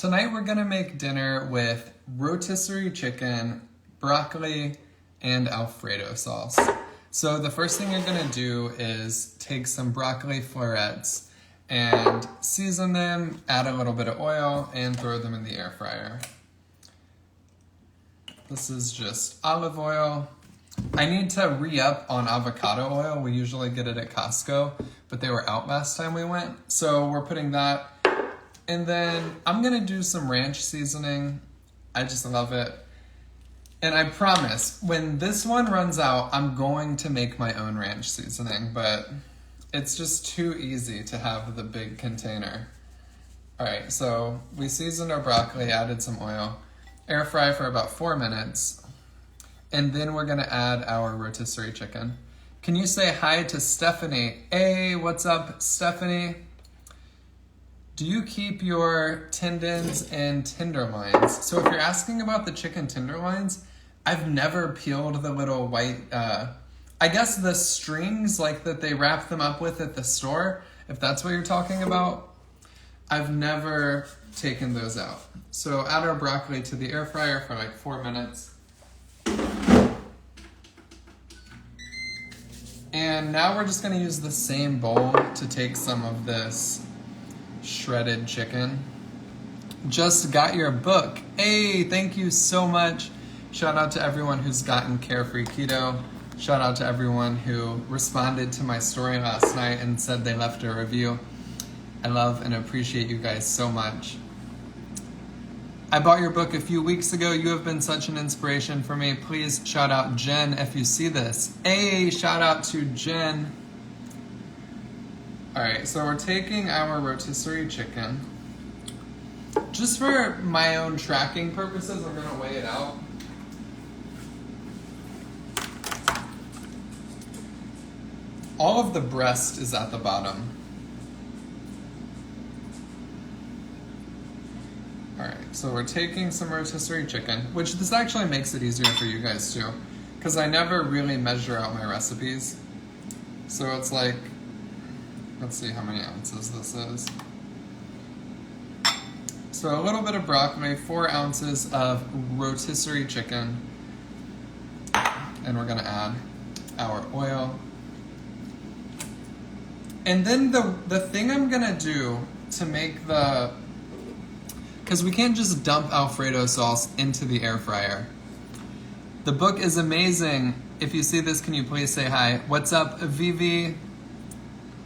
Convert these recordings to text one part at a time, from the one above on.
Tonight we're gonna make dinner with rotisserie chicken, broccoli, and Alfredo sauce. So the first thing you're gonna do is take some broccoli florets and season them, add a little bit of oil, and throw them in the air fryer. This is just olive oil. I need to re-up on avocado oil. We usually get it at Costco, but they were out last time we went. So we're putting that. And then I'm gonna do some ranch seasoning. I just love it. And I promise, when this one runs out, I'm going to make my own ranch seasoning, but it's just too easy to have the big container. All right, so we seasoned our broccoli, added some oil, air fry for about 4 minutes, and then we're gonna add our rotisserie chicken. Can you say hi to Stephanie? Hey, what's up, Stephanie? Do you keep your tendons and tenderloins? So if you're asking about the chicken tenderloins, I've never peeled the little white, I guess the strings like that they wrap them up with at the store, if that's what you're talking about. I've never taken those out. So add our broccoli to the air fryer for like 4 minutes. And now we're just gonna use the same bowl to take some of this shredded chicken. Just got your book. Hey, thank you so much. Shout out to everyone who's gotten Carefree Keto. Shout out to everyone who responded to my story last night and said they left a review. I love and appreciate you guys so much. I bought your book a few weeks ago. You have been such an inspiration for me. Please shout out Jen if you see this. Hey, shout out to Jen. All right, so we're taking our rotisserie chicken. Just for my own tracking purposes, I'm gonna weigh it out. All of the breast is at the bottom. All right, so we're taking some rotisserie chicken, which this actually makes it easier for you guys too, because I never really measure out my recipes. So it's like, let's see how many ounces this is. So a little bit of broccoli, 4 ounces of rotisserie chicken, and we're gonna add our oil. And then the thing I'm gonna do to make because we can't just dump Alfredo sauce into the air fryer. The book is amazing. If you see this, can you please say hi? What's up, Vivi?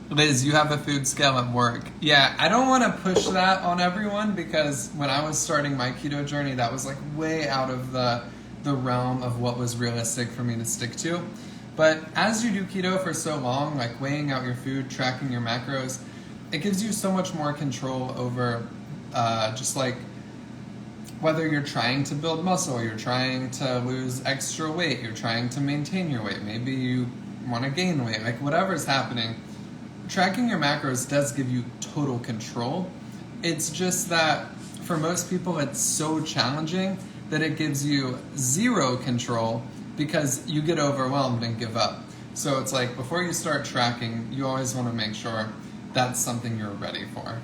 Liz, you have a food scale at work. Yeah, I don't want to push that on everyone because when I was starting my keto journey, that was like way out of the realm of what was realistic for me to stick to. But as you do keto for so long, like weighing out your food, tracking your macros, it gives you so much more control over just like whether you're trying to build muscle, you're trying to lose extra weight, you're trying to maintain your weight, maybe you want to gain weight, like whatever's happening. Tracking your macros does give you total control. It's just that for most people it's so challenging that it gives you zero control because you get overwhelmed and give up. So it's like before you start tracking, you always want to make sure that's something you're ready for.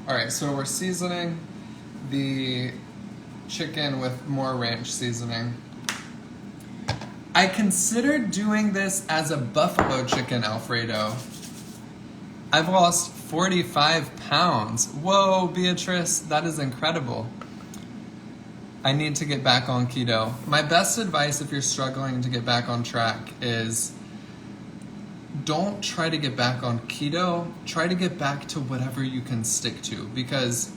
All right, so we're seasoning the chicken with more ranch seasoning. I considered doing this as a buffalo chicken Alfredo. I've lost 45 pounds. Whoa, Beatrice, that is incredible. I need to get back on keto. My best advice if you're struggling to get back on track is don't try to get back on keto. Try to get back to whatever you can stick to, because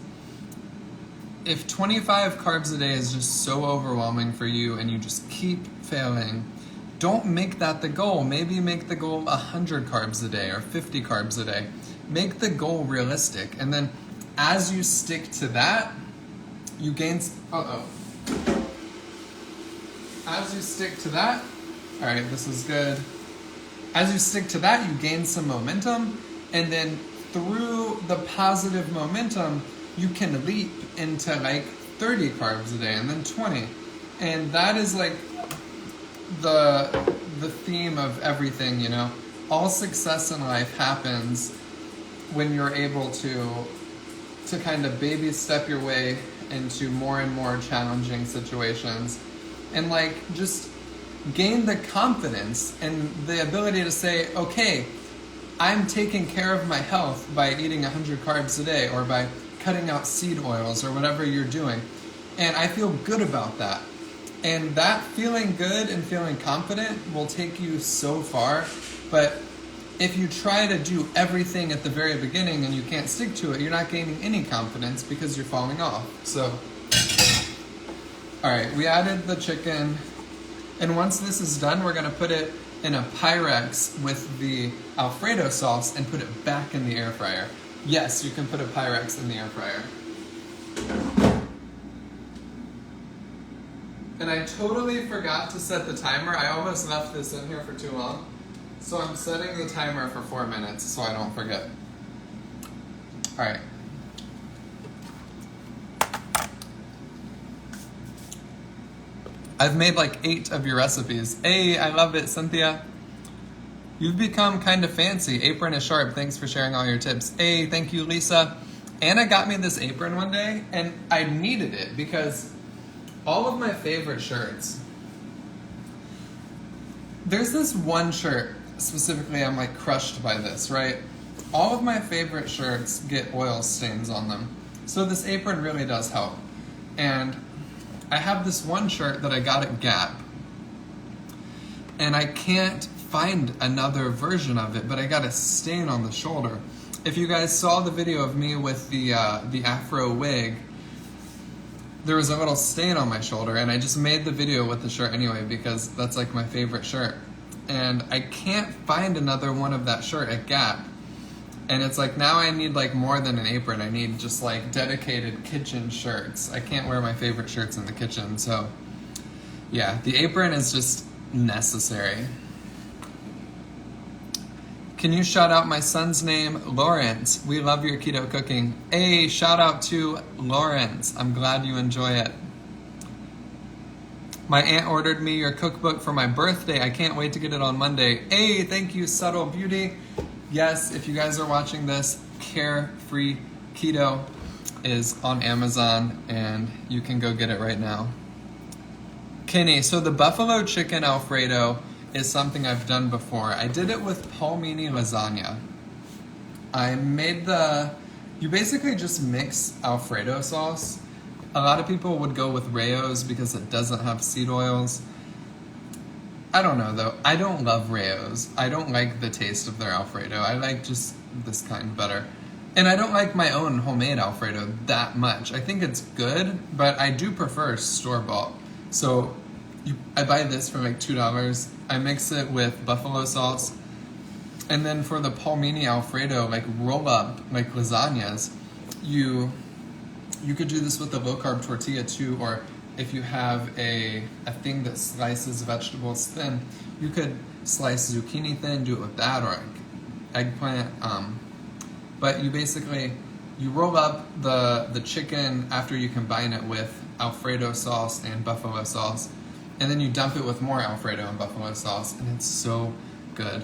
if 25 carbs a day is just so overwhelming for you and you just keep failing, don't make that the goal. Maybe make the goal 100 carbs a day or 50 carbs a day. Make the goal realistic. And then as you stick to that, you gain... As you stick to that... All right, this is good. As you stick to that, you gain some momentum. And then through the positive momentum, you can leap into like 30 carbs a day and then 20. And that is like the theme of everything, you know. All success in life happens when you're able to to kind of baby step your way into more and more challenging situations, and like just gain the confidence and the ability to say, okay, I'm taking care of my health by eating 100 carbs a day, or by cutting out seed oils, or whatever you're doing. And I feel good about that. And that feeling good and feeling confident will take you so far. But if you try to do everything at the very beginning and you can't stick to it, you're not gaining any confidence because you're falling off. So, all right, we added the chicken. And once this is done, we're gonna put it in a Pyrex with the Alfredo sauce and put it back in the air fryer. Yes, you can put a Pyrex in the air fryer. And I totally forgot to set the timer. I almost left this in here for too long. So I'm setting the timer for 4 minutes so I don't forget. All right. I've made like 8 of your recipes. Hey, I love it, Cynthia. You've become kind of fancy. Apron is sharp. Thanks for sharing all your tips. Hey, thank you, Lisa. Anna got me this apron one day, and I needed it because all of my favorite shirts, there's this one shirt specifically I'm like crushed by this, right? All of my favorite shirts get oil stains on them. So this apron really does help. And I have this one shirt that I got at Gap, and I can't find another version of it, but I got a stain on the shoulder. If you guys saw the video of me with the afro wig, there was a little stain on my shoulder, and I just made the video with the shirt anyway because that's like my favorite shirt. And I can't find another one of that shirt at Gap. And it's like, now I need like more than an apron. I need just like dedicated kitchen shirts. I can't wear my favorite shirts in the kitchen. So yeah, the apron is just necessary. Can you shout out my son's name, Lawrence? We love your keto cooking. Hey, shout out to Lawrence. I'm glad you enjoy it. My aunt ordered me your cookbook for my birthday. I can't wait to get it on Monday. Hey, thank you, Subtle Beauty. Yes, if you guys are watching this, Carefree Keto is on Amazon, and you can go get it right now. Kenny, so the buffalo chicken Alfredo is something I've done before. I did it with palmini lasagna. I made you basically just mix Alfredo sauce. A lot of people would go with Rayo's because it doesn't have seed oils. I don't know though. I don't love Rayo's. I don't like the taste of their Alfredo. I like just this kind better. And I don't like my own homemade Alfredo that much. I think it's good, but I do prefer store-bought. So I buy this for like $2. I mix it with buffalo sauce. And then for the palmini Alfredo, like roll up, like lasagnas, you could do this with a low-carb tortilla too, or if you have a thing that slices vegetables thin, you could slice zucchini thin, do it with that, or like eggplant. But you roll up the chicken after you combine it with Alfredo sauce and buffalo sauce, and then you dump it with more Alfredo and buffalo sauce, and it's so good.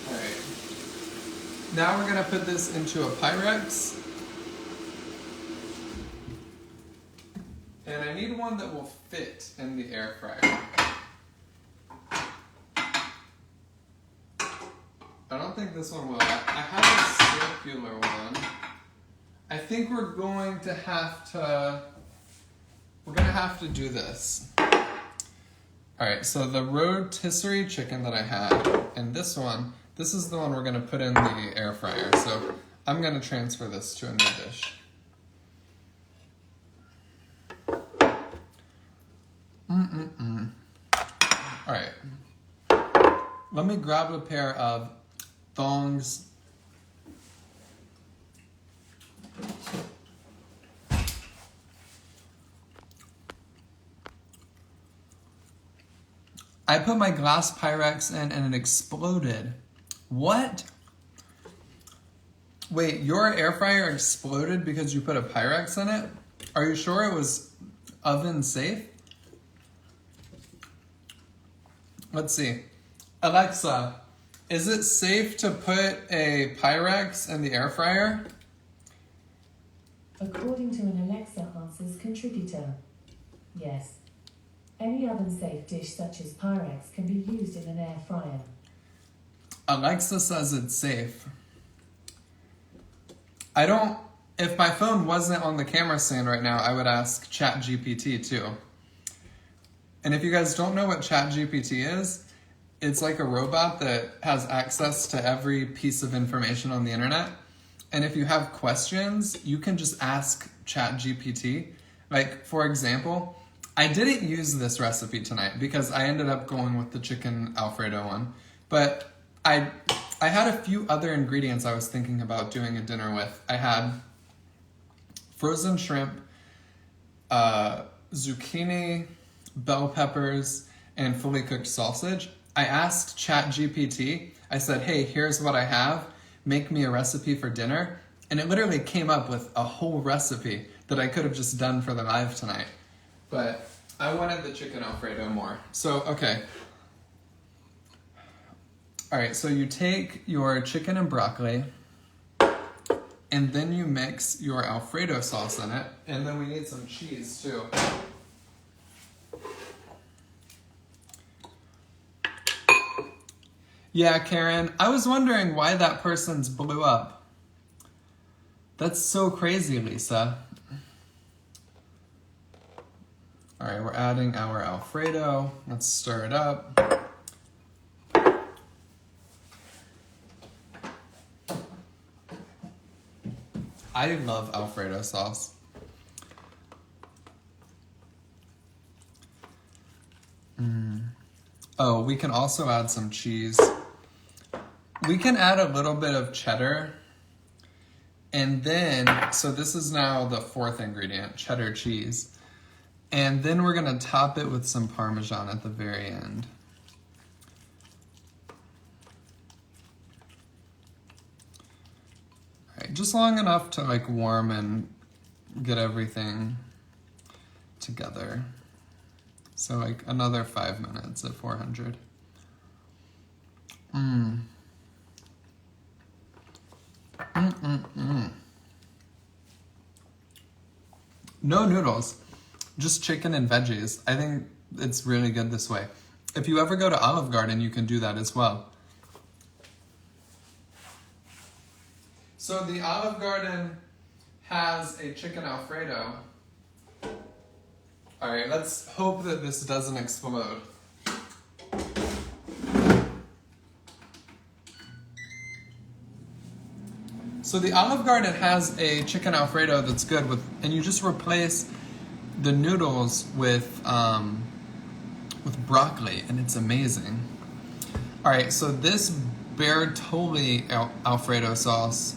Alright. Now we're going to put this into a Pyrex. And I need one that will fit in the air fryer. I don't think this one will. I have a circular one. I think we're going to have to do this. Alright, so the rotisserie chicken that I had, and this is the one we're going to put in the air fryer. So I'm going to transfer this to a new dish. Alright. Let me grab a pair of thongs. I put my glass Pyrex in and it exploded. What? Wait, your air fryer exploded because you put a Pyrex in it? Are you sure it was oven safe? Let's see. Alexa, Is it safe to put a Pyrex in the air fryer? According to an Alexa Answers contributor, yes. Any oven-safe dish such as Pyrex can be used in an air fryer. Alexa says it's safe. If my phone wasn't on the camera stand right now, I would ask ChatGPT too. And if you guys don't know what ChatGPT is, it's like a robot that has access to every piece of information on the internet. And if you have questions, you can just ask ChatGPT. Like, for example, I didn't use this recipe tonight because I ended up going with the chicken Alfredo one. But I had a few other ingredients I was thinking about doing a dinner with. I had frozen shrimp, zucchini, bell peppers, and fully cooked sausage. I asked ChatGPT, I said, hey, here's what I have. Make me a recipe for dinner. And it literally came up with a whole recipe that I could have just done for the live tonight. But I wanted the chicken Alfredo more. So, okay. All right, so you take your chicken and broccoli, and then you mix your Alfredo sauce in it, and then we need some cheese too. Yeah, Karen, I was wondering why that person's blew up. That's so crazy, Lisa. All right, we're adding our Alfredo. Let's stir it up. I love Alfredo sauce. Oh, we can also add some cheese. We can add a little bit of cheddar. And then, so this is now the fourth ingredient, cheddar cheese. And then we're gonna top it with some Parmesan at the very end. All right, just long enough to like warm and get everything together. So like another 5 minutes at 400. No noodles, just chicken and veggies. I think it's really good this way. If you ever go to Olive Garden, you can do that as well. So the Olive Garden has a chicken Alfredo. All right, let's hope that this doesn't explode. So the Olive Garden has a chicken Alfredo that's good with, and you just replace the noodles with broccoli, and it's amazing. All right, so this Bertolli Alfredo sauce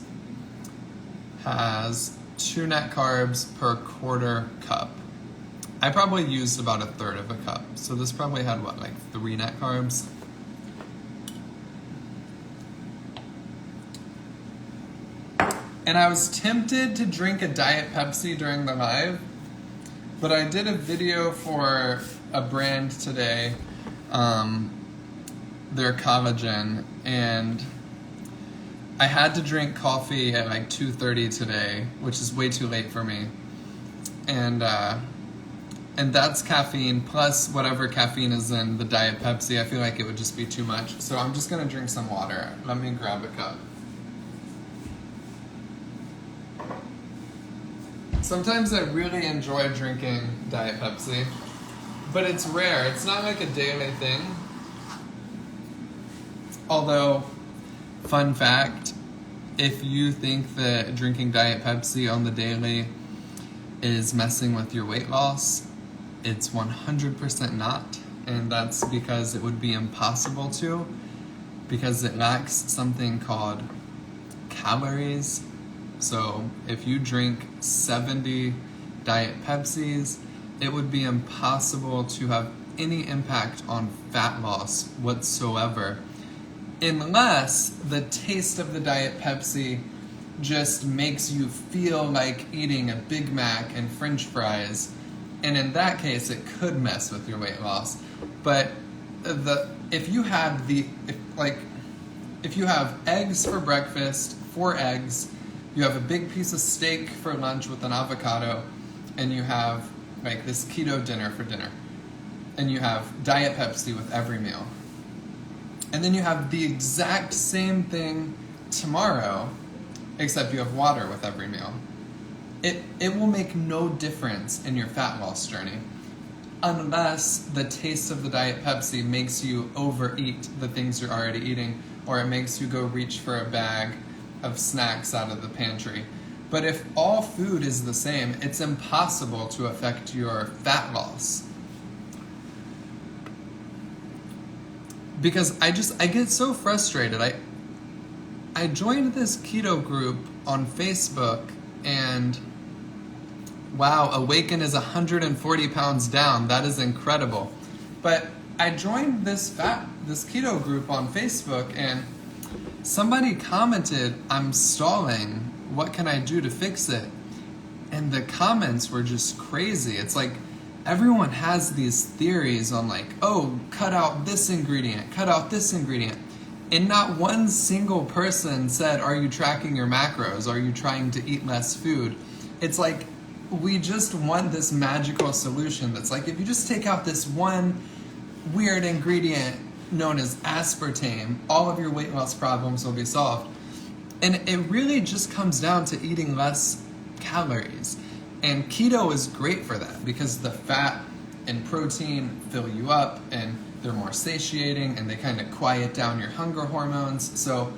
has 2 net carbs per quarter cup. I probably used about a third of a cup, so this probably had what, like 3 net carbs? And I was tempted to drink a Diet Pepsi during the live, but I did a video for a brand today, their collagen, and I had to drink coffee at like 2:30 today, which is way too late for me. And that's caffeine plus whatever caffeine is in the Diet Pepsi. I feel like it would just be too much. So I'm just gonna drink some water. Let me grab a cup. Sometimes I really enjoy drinking Diet Pepsi, but it's rare. It's not like a daily thing. Although, fun fact, if you think that drinking Diet Pepsi on the daily is messing with your weight loss, it's 100% not. And that's because it would be impossible to, because it lacks something called calories. So if you drink 70 Diet Pepsis, it would be impossible to have any impact on fat loss whatsoever, unless the taste of the Diet Pepsi just makes you feel like eating a Big Mac and French fries, and in that case it could mess with your weight loss. But if you had if you have eggs for breakfast, 4 eggs, you have a big piece of steak for lunch with an avocado, and you have like this keto dinner for dinner, and you have Diet Pepsi with every meal, and then you have the exact same thing tomorrow, except you have water with every meal, it will make no difference in your fat loss journey, unless the taste of the Diet Pepsi makes you overeat the things you're already eating, or it makes you go reach for a bag of snacks out of the pantry. But if all food is the same, it's impossible to affect your fat loss. Because I get so frustrated. I joined this keto group on Facebook, and wow, Awaken is 140 pounds down. That is incredible. But I joined this keto group on Facebook, and somebody commented, "I'm stalling. What can I do to fix it?" And the comments were just crazy. It's like everyone has these theories on like, oh, cut out this ingredient, cut out this ingredient. And not one single person said, are you tracking your macros? Are you trying to eat less food? It's like, we just want this magical solution that's like, if you just take out this one weird ingredient known as aspartame, all of your weight loss problems will be solved. And it really just comes down to eating less calories. And keto is great for that because the fat and protein fill you up and they're more satiating and they kind of quiet down your hunger hormones. So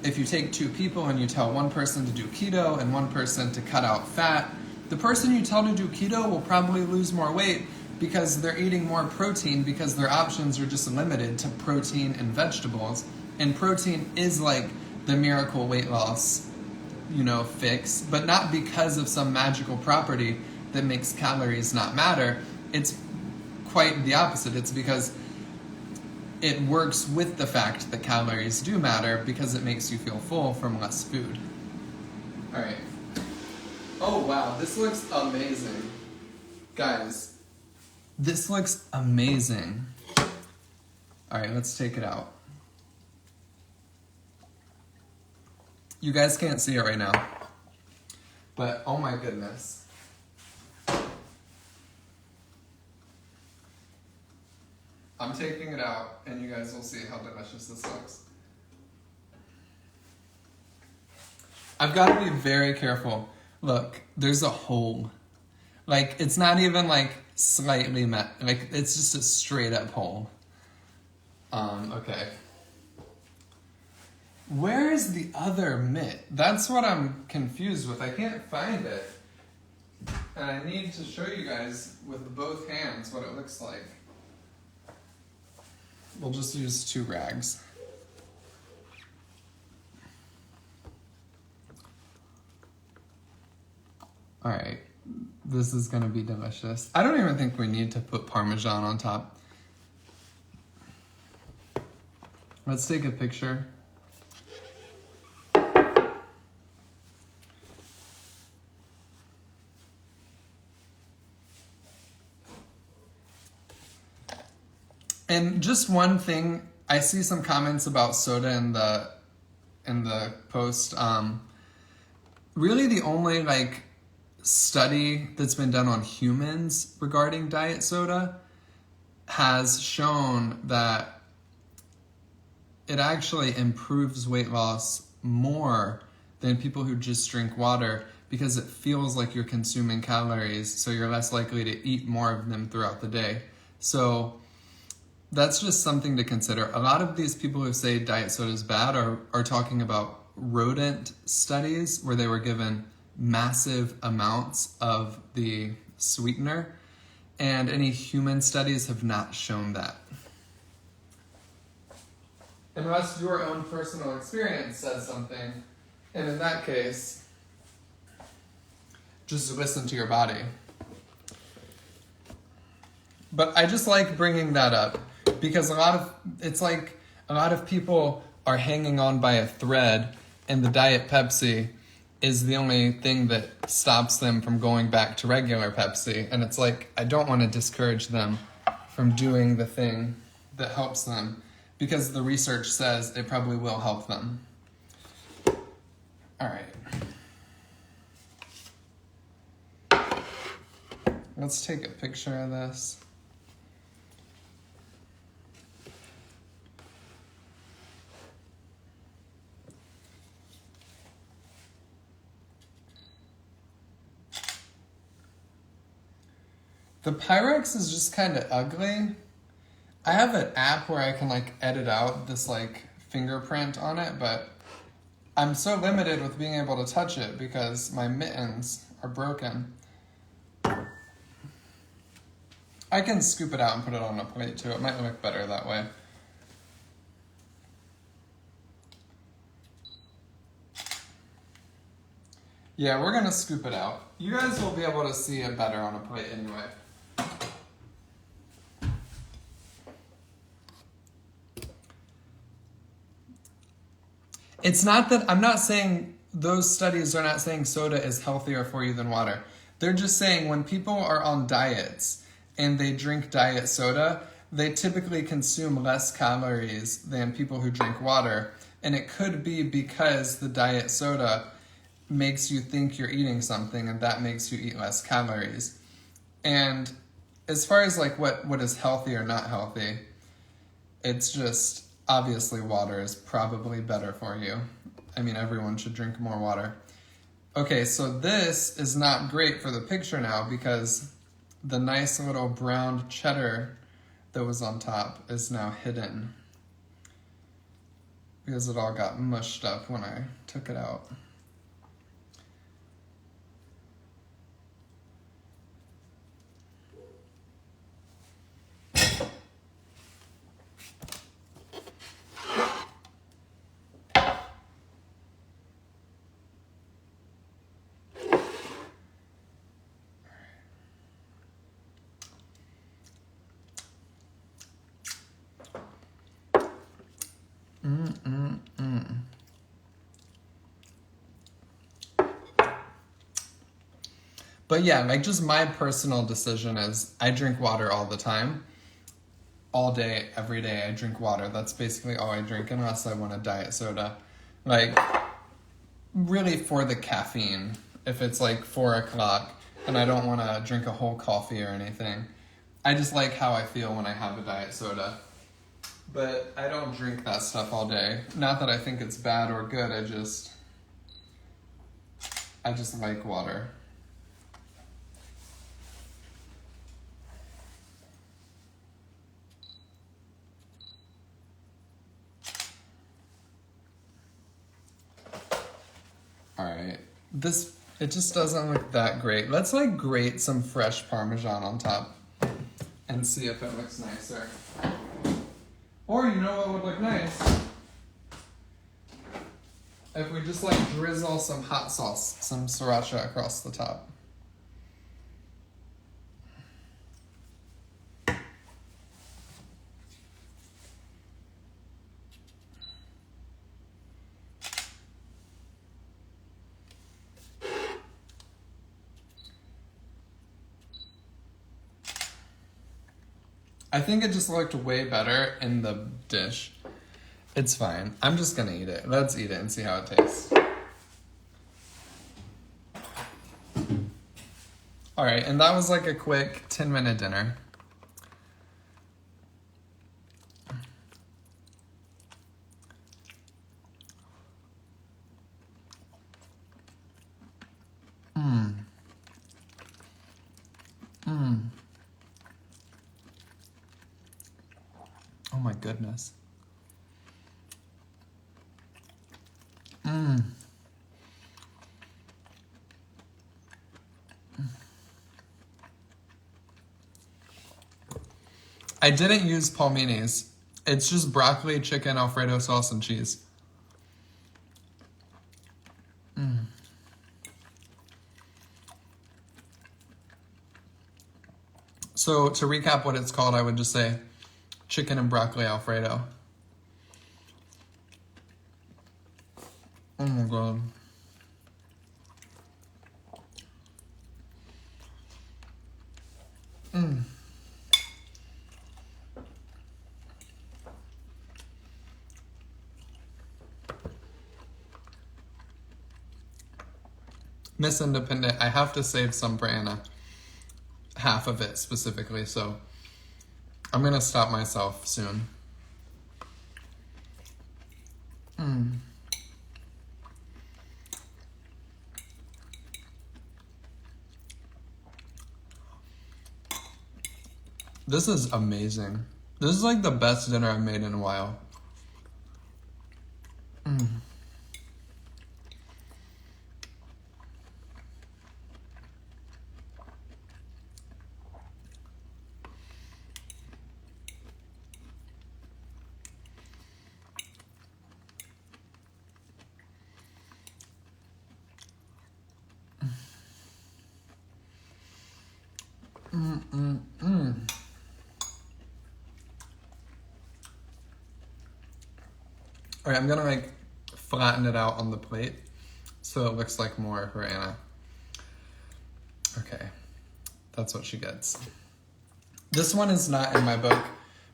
if you take 2 people and you tell one person to do keto and one person to cut out fat, the person you tell to do keto will probably lose more weight because they're eating more protein because their options are just limited to protein and vegetables. And protein is like the miracle weight loss, fix, but not because of some magical property that makes calories not matter. It's quite the opposite. It's because it works with the fact that calories do matter because it makes you feel full from less food. All right. Oh, wow. This looks amazing. Guys, this looks amazing. All right, let's take it out. You guys can't see it right now, but oh my goodness. I'm taking it out and you guys will see how delicious this looks. I've got to be very careful. Look, there's a hole. Like, it's not even like slightly like it's just a straight up hole. Okay. Where is the other mitt? That's what I'm confused with. I can't find it. And I need to show you guys with both hands what it looks like. We'll just use 2 rags. All right, this is gonna be delicious. I don't even think we need to put Parmesan on top. Let's take a picture. And just one thing, I see some comments about soda in the post. Really the only study that's been done on humans regarding diet soda has shown that it actually improves weight loss more than people who just drink water because it feels like you're consuming calories, so you're less likely to eat more of them throughout the day. So that's just something to consider. A lot of these people who say diet soda is bad are talking about rodent studies where they were given massive amounts of the sweetener, and any human studies have not shown that. Unless your own personal experience says something, and in that case, just listen to your body. But I just like bringing that up because a lot of people are hanging on by a thread, and the Diet Pepsi is the only thing that stops them from going back to regular Pepsi. And it's like, I don't want to discourage them from doing the thing that helps them. because the research says it probably will help them. All right. Let's take a picture of this. The Pyrex is just kind of ugly. I have an app where I can like edit out this like fingerprint on it, but I'm so limited with being able to touch it because my mittens are broken. I can scoop it out and put it on a plate too. It might look better that way. Yeah, we're gonna scoop it out. You guys will be able to see it better on a plate anyway. It's not that, I'm not saying, those studies are not saying soda is healthier for you than water. They're just saying when people are on diets and they drink diet soda, they typically consume less calories than people who drink water. And it could be because the diet soda makes you think you're eating something and that makes you eat less calories. And as far as like what is healthy or not healthy, it's just obviously water is probably better for you. I mean, everyone should drink more water. Okay, so this is not great for the picture now because the nice little browned cheddar that was on top is now hidden because it all got mushed up when I took it out. But yeah, like just my personal decision is I drink water all the time. All day, every day I drink water. That's basically all I drink unless I want a diet soda. Like, really for the caffeine. If it's like 4 o'clock and I don't want to drink a whole coffee or anything. I just like how I feel when I have a diet soda. But I don't drink that stuff all day. Not that I think it's bad or good, I just like water. Alright, it just doesn't look that great. Let's like grate some fresh Parmesan on top and see if it looks nicer. Or you know what would look nice? If we just like drizzle some hot sauce, some sriracha across the top. I think it just looked way better in the dish. It's fine. I'm just gonna eat it. Let's eat it and see how it tastes. Alright, and that was like a quick 10-minute dinner. Oh my goodness. I didn't use palminis. It's just broccoli, chicken, Alfredo sauce, and cheese. So to recap what it's called, I would just say chicken and broccoli Alfredo. Oh my god. Miss Independent. I have to save some for Anna. Half of it specifically, so I'm gonna stop myself soon. This is amazing. This is like the best dinner I've made in a while. All right, I'm gonna like flatten it out on the plate so it looks like more for Anna. Okay, that's what she gets. This one is not in my book,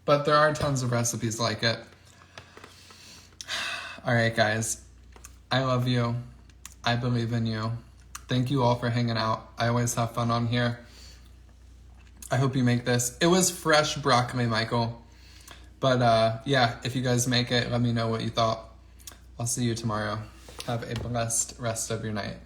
but there are tons of recipes like it. All right, guys, I love you. I believe in you. Thank you all for hanging out. I always have fun on here. I hope you make this. It was fresh broccoli, Michael. But yeah, if you guys make it, let me know what you thought. I'll see you tomorrow. Have a blessed rest of your night.